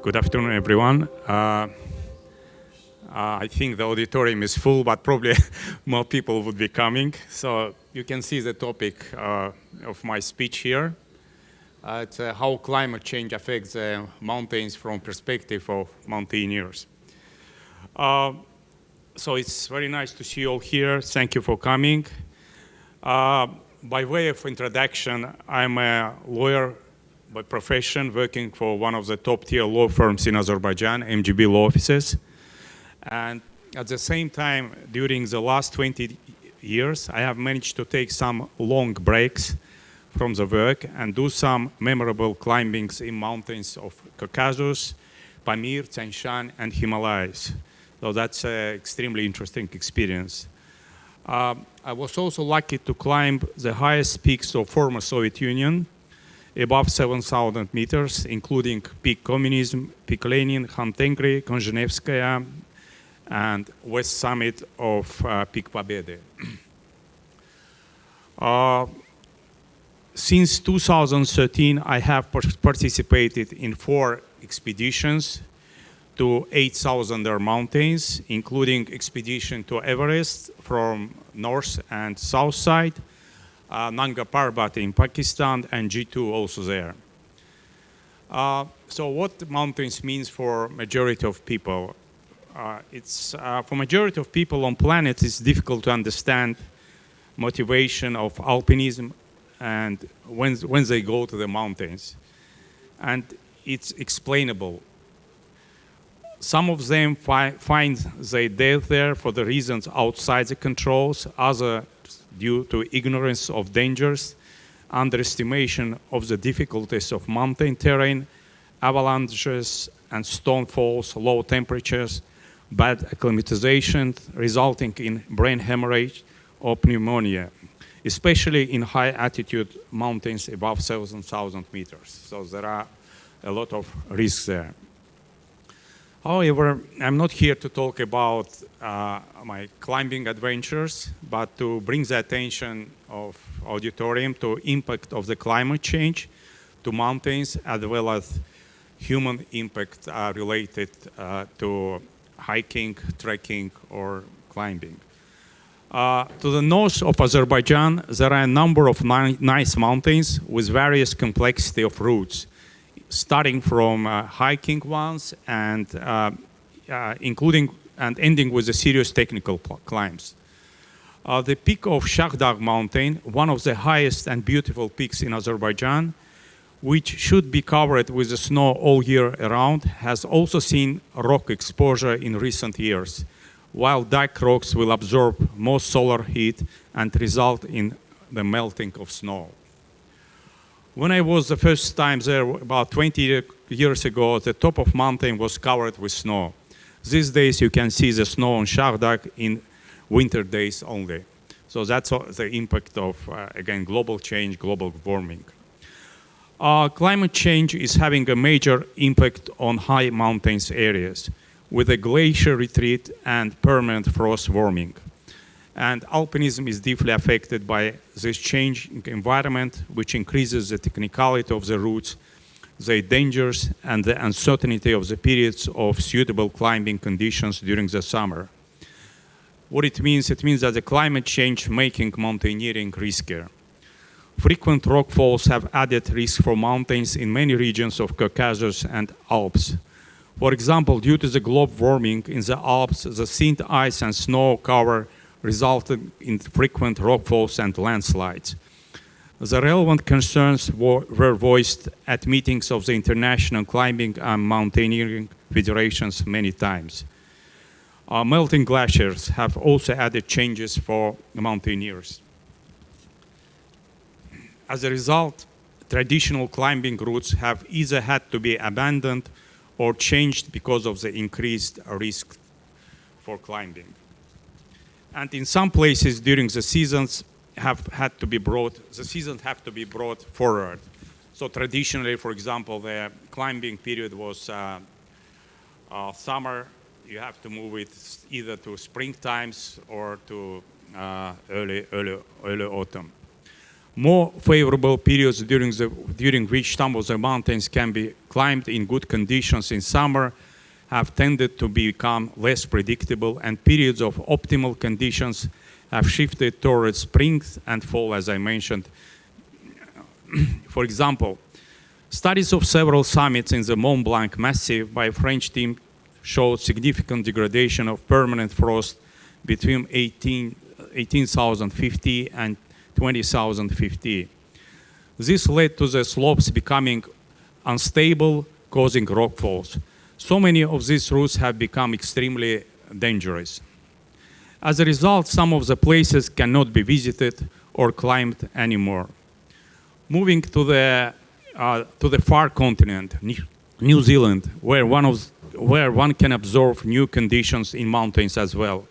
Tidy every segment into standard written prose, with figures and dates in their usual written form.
Good afternoon, everyone. I think the auditorium is full, but probably more people would be coming. So you can see the topic of my speech here. It's how climate change affects the mountains from perspective of mountaineers. So it's very nice to see you all here. Thank you for coming. By way of introduction, I'm a lawyer by profession, working for one of the top-tier law firms in Azerbaijan, MGB law offices. And at the same time, during the last 20 years, I have managed to take some long breaks from the work and do some memorable climbings in mountains of Caucasus, Pamir, Tian Shan, and Himalayas. So that's an extremely interesting experience. I was also lucky to climb the highest peaks of former Soviet Union, above 7,000 meters, including Peak Communism, Peak Lenin, Khan Tengri, Konzhenevskaya, and west summit of Peak Pobeda. Since 2013, I have participated in 4 expeditions to 8,000 mountains, including expedition to Everest from north and south side, Nanga Parbat in Pakistan, and G2 also there. So what mountains means for majority of people? For majority of people on planet, it's difficult to understand motivation of alpinism and when they go to the mountains. And it's explainable. Some of them find they death there for the reasons outside the controls, others due to ignorance of dangers, underestimation of the difficulties of mountain terrain, avalanches and stone falls, low temperatures, bad acclimatization, resulting in brain hemorrhage or pneumonia, especially in high altitude mountains above 7,000 meters. So there are a lot of risks there. However, I'm not here to talk about my climbing adventures, but to bring the attention of auditorium to impact of the climate change to mountains, as well as human impact related to hiking, trekking, or climbing. To the north of Azerbaijan, there are a number of nice mountains with various complexity of routes, starting from hiking ones and including and ending with the serious technical climbs. The peak of Shahdag mountain, one of the highest and beautiful peaks in Azerbaijan, which should be covered with the snow all year around, has also seen rock exposure in recent years, while dark rocks will absorb more solar heat and result in the melting of snow. When I was the first time there about 20 years ago, the top of mountain was covered with snow. These days you can see the snow on Shahdag in winter days only. So that's the impact of, again, global change, global warming. Climate change is having a major impact on high mountains areas with a glacier retreat and permanent frost warming. And alpinism is deeply affected by this changing environment, which increases the technicality of the routes, the dangers, and the uncertainty of the periods of suitable climbing conditions during the summer. What it means that the climate change making mountaineering riskier. Frequent rockfalls have added risk for mountains in many regions of Caucasus and Alps. For example, due to the global warming in the Alps, the thinned ice and snow cover resulted in frequent rockfalls and landslides. The relevant concerns were voiced at meetings of the International Climbing and Mountaineering Federations many times. Melting glaciers have also added changes for the mountaineers. As a result, traditional climbing routes have either had to be abandoned or changed because of the increased risk for climbing. And in some places during the seasons have to be brought forward. So traditionally, for example, the climbing period was summer. You have to move it either to spring times or to early autumn. More favorable periods during which some of the mountains can be climbed in good conditions in summer have tended to become less predictable, and periods of optimal conditions have shifted towards spring and fall, as I mentioned. For example, studies of several summits in the Mont Blanc Massif by a French team showed significant degradation of permanent frost between 18,050 and 20,050. This led to the slopes becoming unstable, causing rockfalls. So many of these routes have become extremely dangerous. As a result, some of the places cannot be visited or climbed anymore. Moving to the far continent, New Zealand, where one can observe new conditions in mountains as well.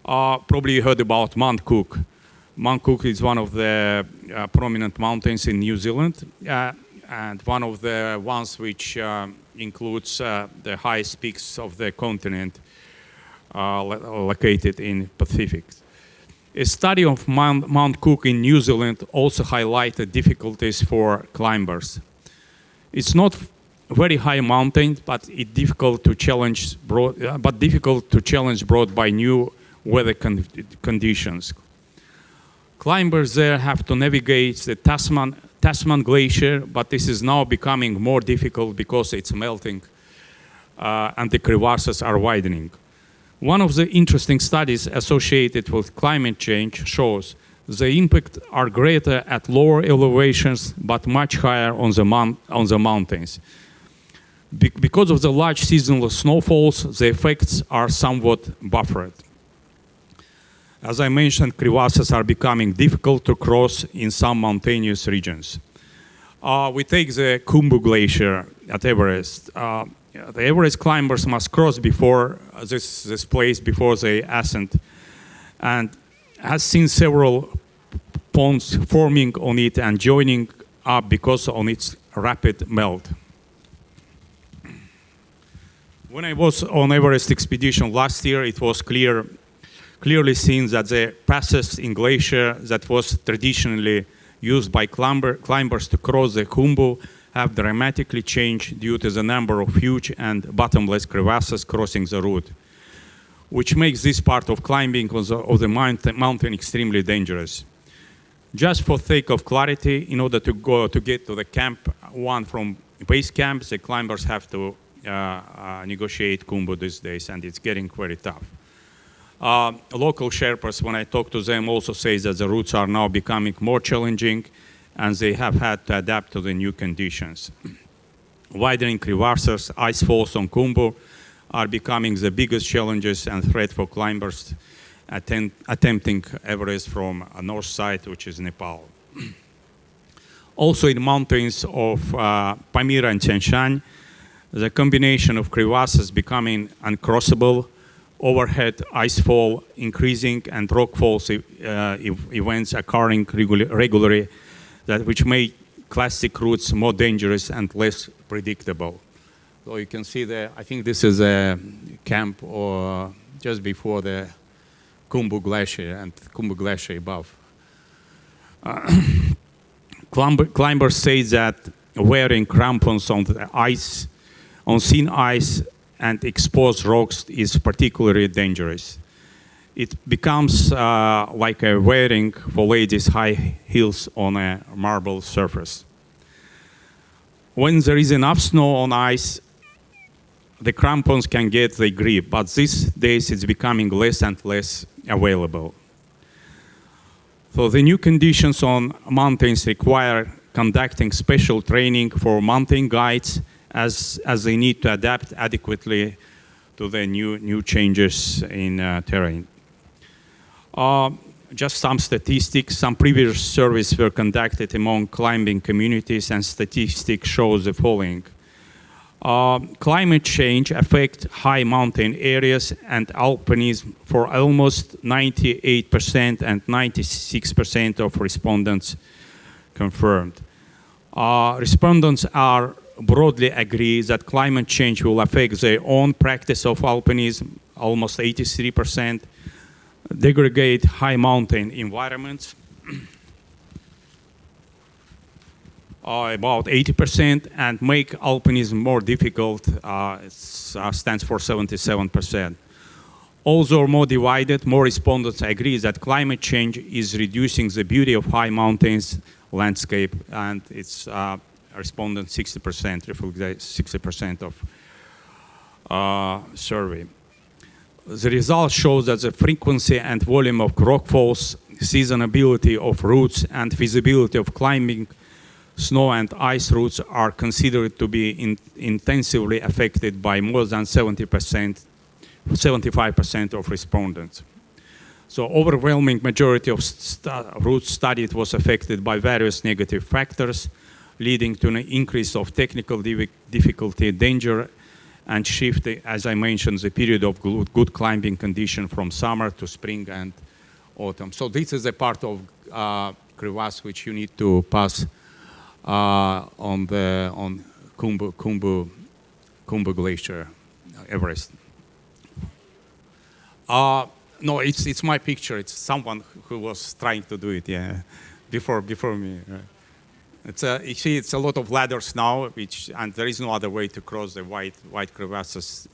Probably you heard about Mount Cook. Mount Cook is one of the prominent mountains in New Zealand, and one of the ones which includes the highest peaks of the continent located in Pacific. A study of Mount Cook in New Zealand also highlighted difficulties for climbers. It's not very high mountain, but it's difficult to challenge brought by new weather conditions. Climbers there have to navigate the Tasman Glacier, but this is now becoming more difficult because it's melting and the crevasses are widening. One of the interesting studies associated with climate change shows the impact are greater at lower elevations, but much higher on the mountains. Because of the large seasonal snowfalls, the effects are somewhat buffered. As I mentioned, crevasses are becoming difficult to cross in some mountainous regions. We take the Khumbu Glacier at Everest. The Everest climbers must cross before this place before they ascend, and has seen several ponds forming on it and joining up because of its rapid melt. When I was on Everest expedition last year, it was clearly seen that the passes in glacier that was traditionally used by climbers to cross the Khumbu have dramatically changed due to the number of huge and bottomless crevasses crossing the route, which makes this part of climbing of the mountain extremely dangerous. Just for sake of clarity, in order to get to the camp one from base camp, the climbers have to negotiate Khumbu these days, and it's getting very tough. Local Sherpas, when I talk to them, also say that the routes are now becoming more challenging and they have had to adapt to the new conditions. Widening crevasses, ice falls on Khumbu are becoming the biggest challenges and threat for climbers attempting Everest from a north side, which is Nepal. Also in mountains of Pamir and Tian Shan, the combination of crevasses becoming uncrossable, overhead icefall increasing, and rockfalls events occurring regularly, which make classic routes more dangerous and less predictable. So you can see there, I think this is a camp or just before the Khumbu Glacier and Khumbu Glacier above. Climbers say that wearing crampons on the ice, on thin ice and exposed rocks is particularly dangerous. It becomes like a wearing for ladies high heels on a marble surface. When there is enough snow on ice, the crampons can get the grip, but these days it's becoming less and less available. So the new conditions on mountains require conducting special training for mountain guides as they need to adapt adequately to the new changes in terrain. Just some statistics. Some previous surveys were conducted among climbing communities, and statistics show the following. Climate change affects high mountain areas and alpinism for almost 98% and 96% of respondents confirmed. Respondents are broadly agree that climate change will affect their own practice of alpinism, almost 83%, degrade high mountain environments, about 80%, and make alpinism more difficult, it stands for 77%. Although more divided, more respondents agree that climate change is reducing the beauty of high mountains landscape, and it's respondent 60%, reflects 60% of survey. The results show that the frequency and volume of rockfalls, seasonability of routes, and feasibility of climbing snow and ice routes are considered to be intensively affected by more than 75% of respondents. So overwhelming majority of routes studied was affected by various negative factors, leading to an increase of technical difficulty, danger, and shift, as I mentioned, the period of good climbing condition from summer to spring and autumn. So this is a part of crevasse which you need to pass on Khumbu Glacier, Everest. No, it's my picture. It's someone who was trying to do it, yeah, before me. Right. You see, it's a lot of ladders now, and there is no other way to cross the white crevasses.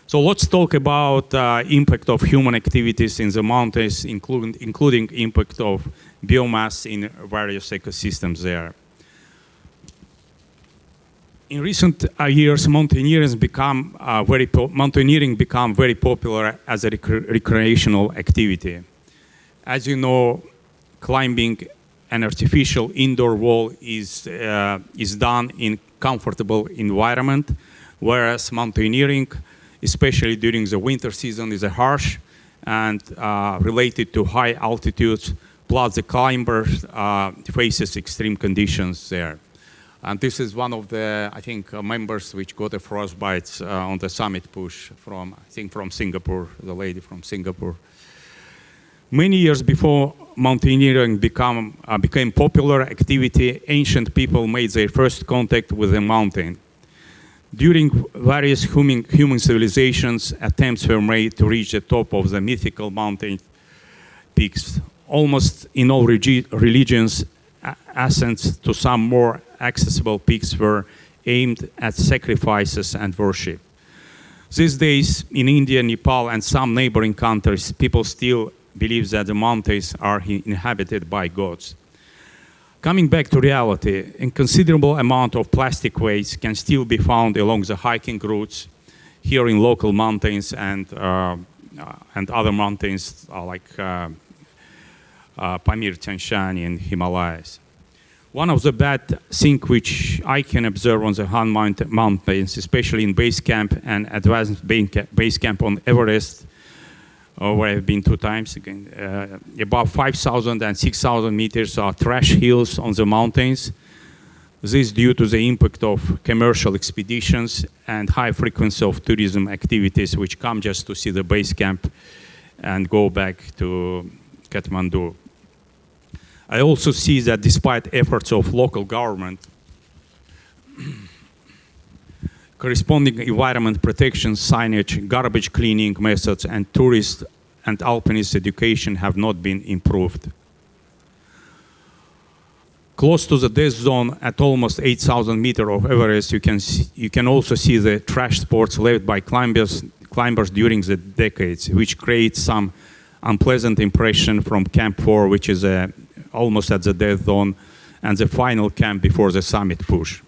So let's talk about impact of human activities in the mountains, including impact of biomass in various ecosystems there. In recent years, mountaineering become very popular as a recreational activity. As you know, climbing an artificial indoor wall is done in comfortable environment, whereas mountaineering, especially during the winter season, is harsh and related to high altitudes, plus the climber faces extreme conditions there. And this is one of the, I think, members which got a frostbite on the summit push from, I think, from Singapore, the lady from Singapore. Many years before mountaineering became popular activity, ancient people made their first contact with the mountain. During various human civilizations, attempts were made to reach the top of the mythical mountain peaks. Almost in all religions, ascents to some more accessible peaks were aimed at sacrifices and worship. These days, in India, Nepal, and some neighboring countries, people still believe that the mountains are inhabited by gods. Coming back to reality, a considerable amount of plastic waste can still be found along the hiking routes here in local mountains and other mountains like Pamir, Tian Shan in Himalayas. One of the bad things which I can observe on the Han mountains, especially in base camp and advanced base camp on Everest, where I've been 2 times again, above 5,000 and 6,000 meters are trash hills on the mountains. This is due to the impact of commercial expeditions and high frequency of tourism activities which come just to see the base camp and go back to Kathmandu. I also see that despite efforts of local government, corresponding environment protection signage, garbage cleaning methods, and tourist and alpinist education have not been improved. Close to the death zone at almost 8,000 meters of Everest, you can also see the trash spots left by climbers during the decades, which creates some unpleasant impression from Camp 4, which is almost at the death zone, and the final camp before the summit push.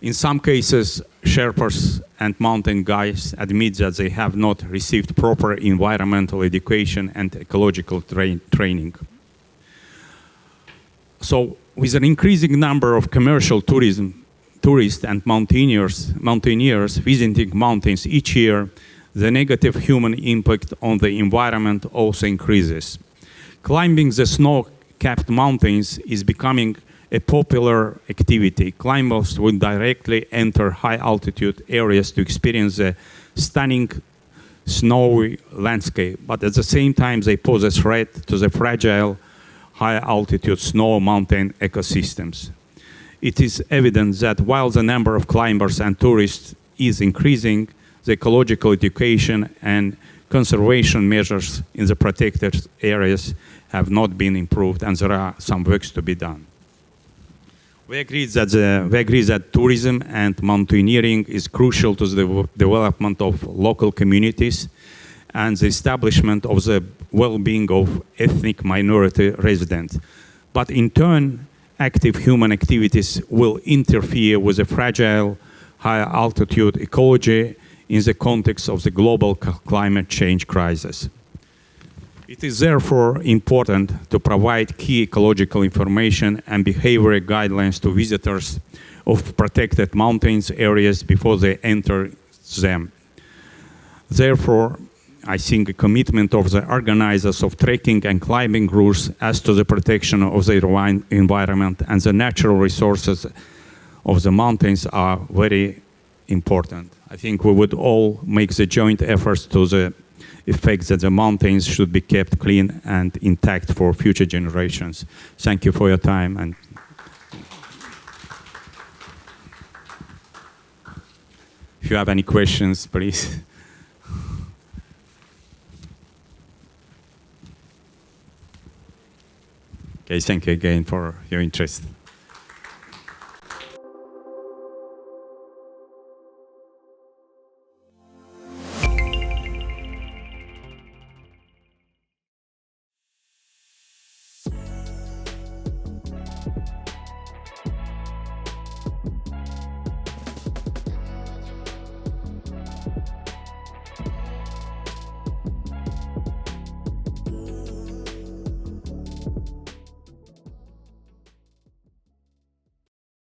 In some cases, Sherpas and mountain guides admit that they have not received proper environmental education and ecological training. So, with an increasing number of commercial tourists and mountaineers visiting mountains each year, the negative human impact on the environment also increases. Climbing the snow-capped mountains is becoming a popular activity. Climbers will directly enter high-altitude areas to experience the stunning snowy landscape, but at the same time they pose a threat to the fragile high-altitude snow mountain ecosystems. It is evident that while the number of climbers and tourists is increasing, the ecological education and conservation measures in the protected areas have not been improved, and there are some works to be done. We agree that tourism and mountaineering is crucial to the development of local communities and the establishment of the well-being of ethnic minority residents. But in turn, active human activities will interfere with the fragile high altitude ecology in the context of the global climate change crisis. It is therefore important to provide key ecological information and behavioral guidelines to visitors of protected mountains areas before they enter them. Therefore, I think a commitment of the organizers of trekking and climbing routes as to the protection of the environment and the natural resources of the mountains are very important. I think we would all make the joint efforts to the effect that the mountains should be kept clean and intact for future generations. Thank you for your time. And if you have any questions, please. Okay, thank you again for your interest.